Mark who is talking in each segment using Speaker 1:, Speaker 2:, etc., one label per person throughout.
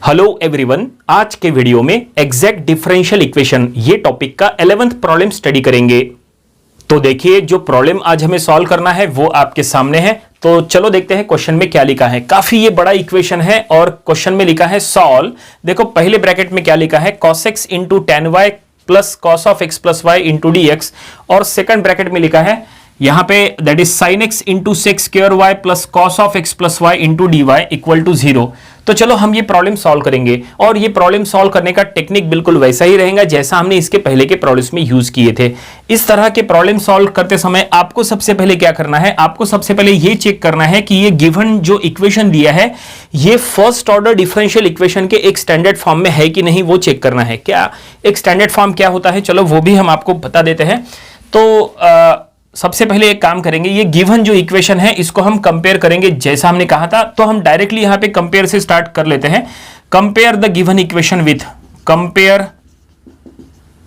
Speaker 1: Hello everyone, आज के video में एग्जैक्ट डिफरेंशियल इक्वेशन ये टॉपिक का 11th प्रॉब्लम स्टडी करेंगे। तो देखिए, जो प्रॉब्लम आज हमें सॉल्व करना है वो आपके सामने है। तो चलो देखते हैं क्वेश्चन में क्या लिखा है। काफी ये बड़ा इक्वेशन है और क्वेश्चन में लिखा है सॉल्व। देखो पहले ब्रैकेट में क्या लिखा है, cos x into tan y plus cos of x plus y into d x, और सेकंड ब्रैकेट में लिखा है यहां पे that is sin x into sec square y plus cos of x plus y into d y equal to 0। तो चलो हम ये प्रॉब्लम सॉल्व करेंगे, और ये प्रॉब्लम सॉल्व करने का टेक्निक बिल्कुल वैसा ही रहेगा जैसा हमने इसके पहले के प्रॉब्लम्स में यूज किए थे। इस तरह के प्रॉब्लम सॉल्व करते समय आपको सबसे पहले क्या करना है, आपको सबसे पहले ये चेक करना है कि ये गिवन जो इक्वेशन दिया है ये फर्स्ट ऑर्डर डिफरेंशियल इक्वेशन के एक स्टैंडर्ड फॉर्म में है कि नहीं, वो चेक करना है। क्या एक स्टैंडर्ड फॉर्म क्या होता है, चलो वो भी हम आपको बता देते हैं। तो सबसे पहले एक काम करेंगे, ये गिवन जो इक्वेशन है इसको हम कंपेयर करेंगे जैसा हमने कहा था। तो हम डायरेक्टली यहां पे कंपेयर से स्टार्ट कर लेते हैं। Compare the given equation with, compare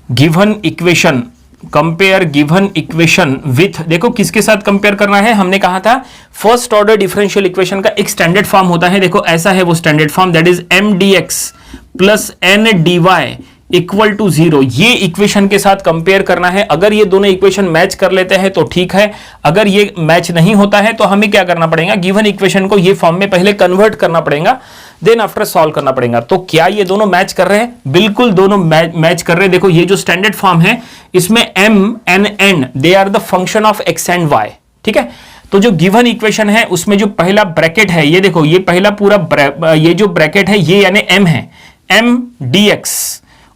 Speaker 1: given equation, compare given equation with, देखो किसके साथ कंपेयर करना है, हमने कहा था फर्स्ट ऑर्डर डिफरेंशियल इक्वेशन का एक स्टैंडर्ड फॉर्म होता है। देखो ऐसा है वो standard form, that is m d x plus n d y equal to 0। ये इक्वेशन के साथ कंपेयर करना है। अगर ये दोनों इक्वेशन मैच कर लेते हैं तो ठीक है, अगर ये मैच नहीं होता है तो हमें क्या करना पड़ेगा, गिवन इक्वेशन को ये फॉर्म में पहले कन्वर्ट करना पड़ेगा, देन आफ्टर सॉल्व करना पड़ेगा। तो क्या ये दोनों मैच कर रहे हैं, बिल्कुल दोनों मैच कर रहे हैं। देखो ये जो स्टैंडर्ड फॉर्म है इसमें m and n they are the function of x and y, ठीक है। तो जो गिवन इक्वेशन है उसमें जो पहला ब्रैकेट है, ये देखो ये पहला पूरा ये जो ब्रैकेट है ये यानी m है, m dx,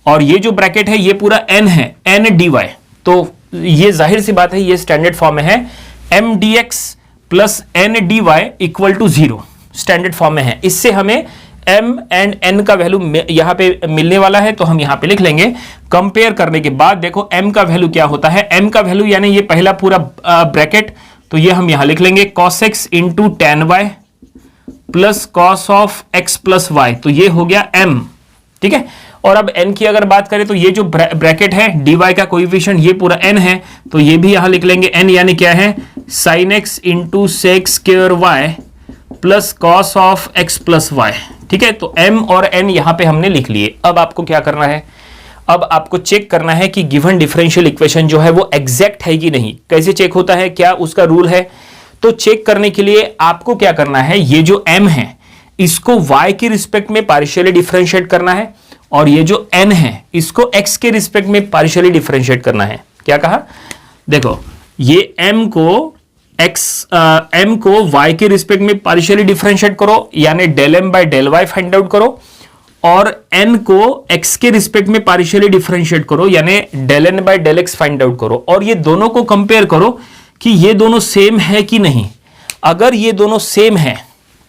Speaker 1: और ये जो ब्रैकेट है ये पूरा n है, n dy। तो ये जाहिर सी बात है ये स्टैंडर्ड फॉर्म में है, m dx plus n dy equal to 0 standard form में है। इससे हमें m एंड n का वैल्यू यहां पे मिलने वाला है, तो हम यहां पे लिख लेंगे। कंपेयर करने के बाद देखो m का वैल्यू क्या होता है, m का वैल्यू यानी ये पहला पूरा ब्रैकेट, तो ये हम यहां लिख लेंगे cos x into tan y plus cos of x plus y, तो ये हो गया m, ठीक है। और अब n की अगर बात करें तो ये जो ब्रैकेट है dy का कोएफिशिएंट ये पूरा n है, तो ये भी यहां लिख लेंगे n, यानी क्या है sin x into sec square y plus cos of x plus y, ठीक है। तो m और n यहां पे हमने लिख लिए। अब आपको क्या करना है, अब आपको चेक करना है कि गिवन डिफरेंशियल इक्वेशन जो है वो एग्जैक्ट है कि नहीं। कैसे चेक होता है, क्या उसका रूल है? तो चेक करने के लिए आपको क्या करना है, ये जो m है इसको y के रिस्पेक्ट में पार्शियली डिफरेंशिएट करना है, और ये जो n है इसको x के रिस्पेक्ट में पार्शियली डिफरेंशिएट करना है। क्या कहा, देखो ये m को y के रिस्पेक्ट में पार्शियली डिफरेंशिएट करो, यानी del m by del y find out करो, और n को x के रिस्पेक्ट में पार्शियली डिफरेंशिएट करो, यानी del n by del x find out करो, और ये दोनों को कंपेयर करो कि ये दोनों सेम है कि नहीं। अगर ये दोनों सेम है,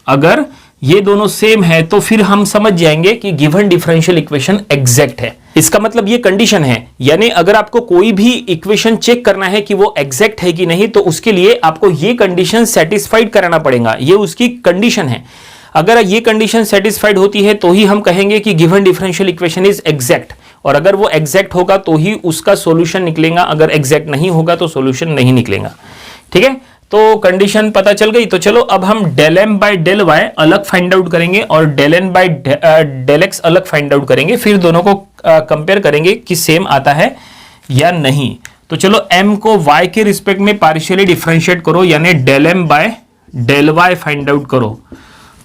Speaker 1: अगर ये दोनों सेम है तो फिर हम समझ जाएंगे कि गिवन डिफरेंशियल इक्वेशन एग्जैक्ट है। इसका मतलब ये कंडीशन है, यानी अगर आपको कोई भी इक्वेशन चेक करना है कि वो एग्जैक्ट है कि नहीं, तो उसके लिए आपको ये कंडीशन सेटिस्फाइड कराना पड़ेगा। ये उसकी कंडीशन है। अगर ये कंडीशन सेटिस्फाइड होती है तो ही हम कहेंगे कि given differential equation is exact, और अगर वो एग्जैक्ट होगा तो ही उसका सॉल्यूशन निकलेगा, अगर एग्जैक्ट नहीं होगा तो सॉल्यूशन नहीं निकलेगा, ठीक है। तो कंडीशन पता चल गई। तो चलो अब हम del m by del y अलग फाइंड आउट करेंगे और del n by del x अलग फाइंड आउट करेंगे, फिर दोनों को कंपेयर करेंगे कि सेम आता है या नहीं। तो चलो m को y के रिस्पेक्ट में पार्शियली डिफरेंशिएट करो, यानी del m by del y find out करो।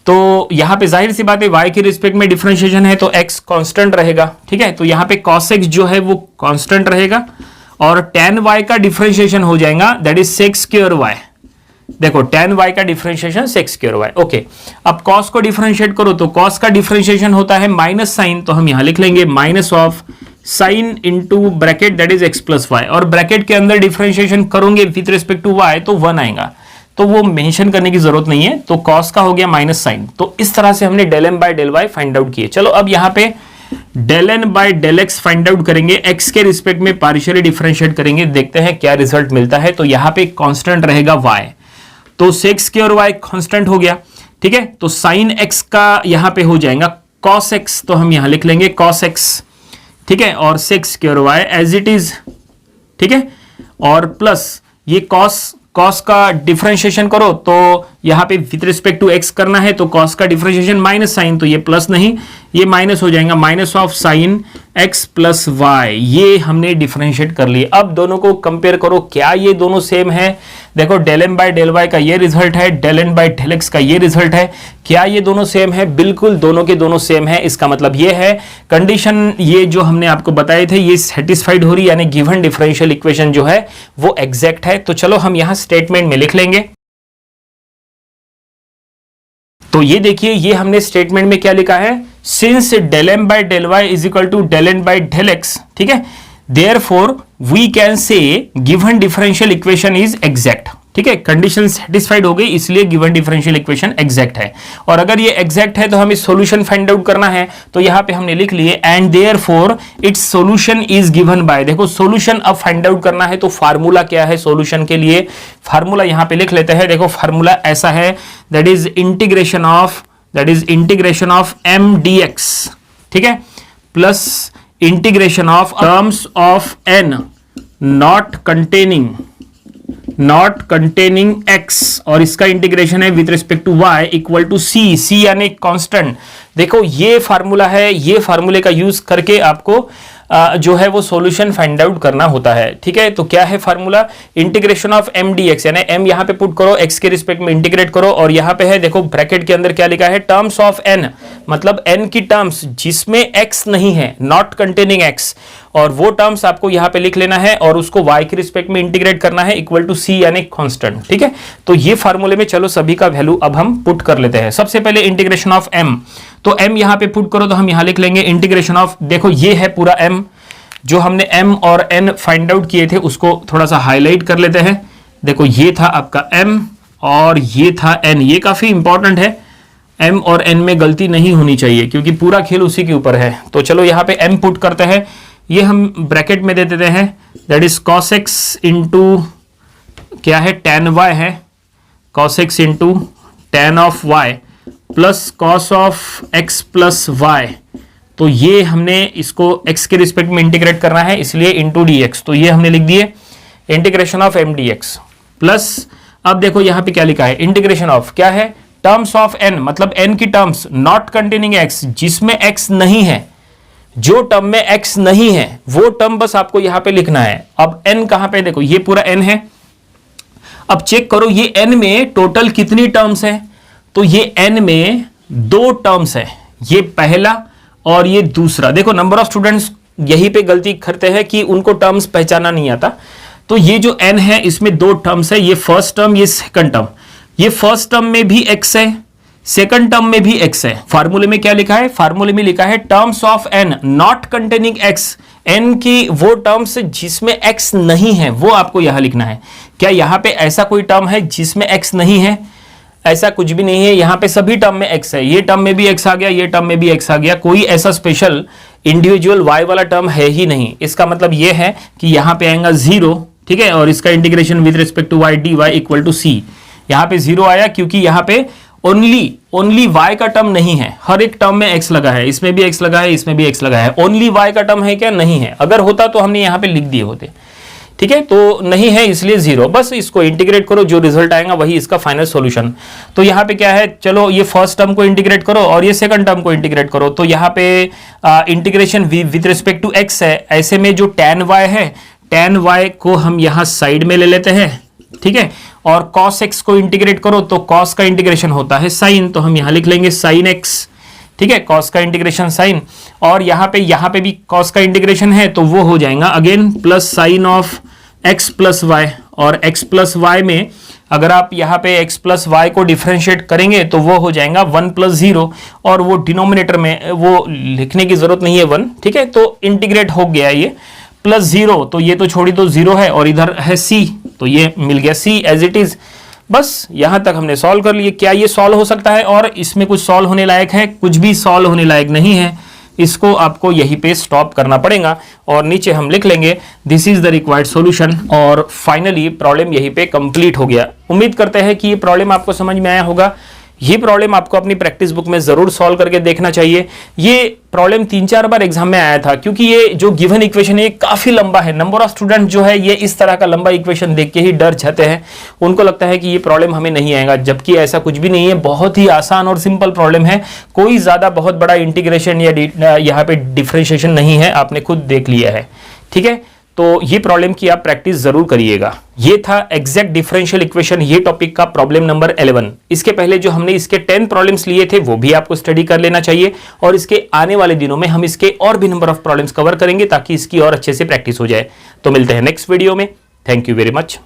Speaker 1: तो यहां पे जाहिर सी बात है y के रिस्पेक्ट में डिफरेंशिएशन है तो x कांस्टेंट रहेगा, ठीक है। तो यहां पे cos x जो है वो कांस्टेंट रहेगा, और tan y का डिफरेंशिएशन हो जाएगा that is sex square y। देखो tan y का differentiation sex square y, okay. अब cos को डिफरेंशिएट करो, तो cos का डिफरेंशिएशन होता है माइनस साइन, तो हम यहां लिख लेंगे minus of sine into bracket that is x plus y, और ब्रैकेट के अंदर डिफरेंशिएशन करोगे विथ रिस्पेक्ट टू y तो 1 आएगा, तो वो मेंशन करने की जरूरत नहीं है। तो cos का हो गया माइनस साइन। तो इस तरह से हमने del m by del y find out किए। चलो अब यहां पे del n by del x find out करेंगे, x के रिस्पेक्ट में पार्शियली डिफरेंशिएट करेंगे, देखते हैं क्या रिजल्ट मिलता है। तो यहां पे कांस्टेंट रहेगा y, तो सेक्स स्क्वायर y कांस्टेंट हो गया, ठीक है। तो साइन x का यहां पे हो जाएगा cos x, तो हम यहां लिख लेंगे cos x, ठीक है, और sec square y as it is, ठीक है, और प्लस ये cos का डिफरेंशिएशन करो, तो यहाँ पे विथ रिस्पेक्ट टू एक्स करना है तो कॉस का डिफरेंशिएशन माइनस साइन, तो ये प्लस नहीं, ये माइनस हो जाएगा, minus of sine x plus y. ये हमने डिफरेंशिएट कर लिए। अब दोनों को कंपेयर करो, क्या ये दोनों सेम है? देखो del M by del y का ये रिजल्ट है, del N by del x का ये रिजल्ट है। क्या ये दोनों सेम है? बिल्कुल दोनों के दोनों सेम है। इसका मतलब ये है कंडीशन ये जो हमने आपको बताए थे ये सेटिस्फाइड हो रही, यानी गिवन डिफरेंशियल इक्वेशन जो है वो एग्जैक्ट है। तो चलो हम यहां स्टेटमेंट में लिख लेंगे। तो ये देखिए, ये हमने स्टेटमेंट में क्या लिखा है, since del M by del y is equal to del N by del x, ठीक है, therefore we can say given differential equation is exact, ठीक है, कंडीशन सेटिस्फाइड हो गई इसलिए गिवन डिफरेंशियल इक्वेशन एग्जैक्ट है। और अगर ये एग्जैक्ट है तो हमें सॉल्यूशन फाइंड आउट करना है, तो यहां पे हमने लिख लिए and therefore it's solution is given by. देखो सॉल्यूशन अब फाइंड आउट करना है तो फार्मूला क्या है सॉल्यूशन के लिए, फार्मूला यहां पे लिख लेते हैं। देखो फार्मूला ऐसा है, that is integration of M d x, ठीक है, plus integration of terms of N not containing x, और इसका इंटीग्रेशन है with respect to y equal to c यानी कांस्टेंट। देखो ये फार्मूला है, ये फार्मूले का यूज करके आपको जो है वो सॉल्यूशन फाइंड आउट करना होता है, ठीक है। तो क्या है formula, integration of M d x, यानी एम यहां पे पुट करो, एक्स के रिस्पेक्ट में इंटीग्रेट करो, और यहां पे है देखो ब्रैकेट के अंदर क्या लिखा है, टर्म्स ऑफ एन, मतलब एन की टर्म्स जिसमें एक्स नहीं है, नॉट कंटेनिंग एक्स, और वो टर्म्स आपको यहां पे लिख लेना है और उसको y के रिस्पेक्ट में इंटीग्रेट करना है इक्वल टू c यानी कांस्टेंट, ठीक है। तो ये फार्मूले में चलो सभी का वैल्यू अब हम पुट कर लेते हैं। सबसे पहले इंटीग्रेशन ऑफ m, तो m यहां पे पुट करो तो हम यहां लिख लेंगे इंटीग्रेशन ऑफ, देखो ये है पूरा m, जो हमने m और n फाइंड आउट किए थे उसको थोड़ा सा हाईलाइट कर लेते हैं। देखो ये था आपका m और ये था n, ये काफी इंपॉर्टेंट है, m और n में गलती नहीं होनी चाहिए क्योंकि पूरा खेल उसी के ऊपर है। तो चलो यहाँ पे m पुट करते हैं, ये हम ब्रैकेट में दे देते हैं, that is cos x into क्या है tan y है, cos x into tan of y plus cos of x plus y। तो ये हमने इसको x के रिस्पेक्ट में इंटीग्रेट करना है इसलिए इंटू dx, तो ये हमने लिख दिए integration of m dx plus, अब देखो यहाँ पे क्या लिखा है, इंटीग्रेशन ऑफ क्या है, टर्म्स ऑफ n, मतलब n की टर्म्स नॉट कंटेनिंग x, जिसमें x नहीं है, जो टर्म में x नहीं है वो टर्म बस आपको यहां पे लिखना है। अब n कहां पे, देखो ये पूरा n है, अब चेक करो ये n में टोटल कितनी टर्म्स है, तो ये n में 2 टर्म्स है, ये पहला और ये दूसरा। देखो नंबर ऑफ स्टूडेंट्स यहीं पे गलती करते हैं कि उनको टर्म्स पहचाना नहीं आता। तो ये जो n है इसमें 2 टर्म्स है, ये फर्स्ट टर्म, ये सेकंड टर्म, ये फर्स्ट टर्म में भी x है, सेकंड टर्म में भी x है। फार्मूले में क्या लिखा है, फार्मूले में लिखा है terms of n not containing x, n की वो टर्म्स जिसमें x नहीं है वो आपको यहां लिखना है। क्या यहां पे ऐसा कोई टर्म है जिसमें x नहीं है? ऐसा कुछ भी नहीं है, यहां पे सभी टर्म में x है, ये टर्म में भी x आ गया, ये टर्म में भी x आ गया, कोई ऐसा स्पेशल इंडिविजुअल y वाला टर्म है ही नहीं। इसका मतलब ये है कि यहां पे आएगा 0, ठीक है, और इसका integration with respect to y dy equal to c। यहां पे 0 आया क्योंकि यहां पे ओनली y का टर्म नहीं है, हर एक टर्म में x लगा है, इसमें भी x लगा है, इसमें भी x लगा है, ओनली y का टर्म है क्या, नहीं है। अगर होता तो हमने यहां पे लिख दिए होते, ठीक है, तो नहीं है इसलिए 0, बस इसको इंटीग्रेट करो, जो रिजल्ट आएगा वही इसका फाइनल सॉल्यूशन। तो यहाँ पे क्या है, चलो ये फर्स्ट टर्म को इंटीग्रेट करो और ये सेकंड टर्म को इंटीग्रेट करो, तो यहाँ पे integration with respect to x है, ऐसे में जो tan y है, tan y को हम यहाँ साइड में ले लेते हैं, ठीक है, और cos x को इंटीग्रेट करो तो cos का इंटीग्रेशन होता है sin, तो हम यहाँ लिख लेंगे sin x, ठीक है, cos का इंटीग्रेशन sin, और यहाँ पे भी cos का इंटीग्रेशन है तो वो हो जाएगा again plus sine of x plus y, और x प्लस वाई में अगर आप यहाँ पे x प्लस वाई को डिफरेंशिएट करेंगे तो वो हो जाएगा 1 प्लस 0, और वो डिनोमिनेटर में वो लिखने की जरूरत नहीं है 1, ठीक है, तो इंटीग्रेट हो गया ये प्लस 0, तो ये तो छोड़ी तो 0 है, और इधर है c, तो ये मिल गया c एज इट इज। बस यहां तक हमने सॉल्व कर लिए। क्या ये सॉल्व हो सकता है और इसमें कुछ सॉल्व होने लायक है? कुछ भी सॉल्व होने लायक नहीं है, इसको आपको यहीं पे स्टॉप करना पड़ेगा, और नीचे हम लिख लेंगे this is the required solution, और फाइनली प्रॉब्लम यहीं पे कंप्लीट हो गया। उम्मीद करते हैं कि ये प्रॉब्लम आपको समझ में आया होगा। ये प्रॉब्लम आपको अपनी प्रैक्टिस बुक में जरूर सॉल्व करके देखना चाहिए। ये प्रॉब्लम 3-4 बार एग्जाम में आया था, क्योंकि ये जो गिवन इक्वेशन है काफी लंबा है। नंबर ऑफ स्टूडेंट जो है ये इस तरह का लंबा इक्वेशन देख के ही डर जाते हैं, उनको लगता है कि ये प्रॉब्लम हमें नहीं आएगा, जबकि ऐसा कुछ भी नहीं है। बहुत ही आसान और सिंपल प्रॉब्लम है, कोई ज्यादा बहुत बड़ा इंटीग्रेशन या यहाँ पे डिफरेंशिएशन नहीं है, आपने खुद देख लिया है। ठीक है, तो ये प्रॉब्लम की आप प्रैक्टिस जरूर करिएगा। ये था एग्जैक्ट डिफरेंशियल इक्वेशन, ये टॉपिक का प्रॉब्लम नंबर 11। इसके पहले जो हमने इसके 10 प्रॉब्लम्स लिए थे वो भी आपको स्टडी कर लेना चाहिए, और इसके आने वाले दिनों में हम इसके और भी नंबर ऑफ प्रॉब्लम्स कवर करेंगे ताकि इसकी और अच्छे से प्रैक्टिस हो जाए। तो मिलते हैं नेक्स्ट वीडियो में। Thank you very much.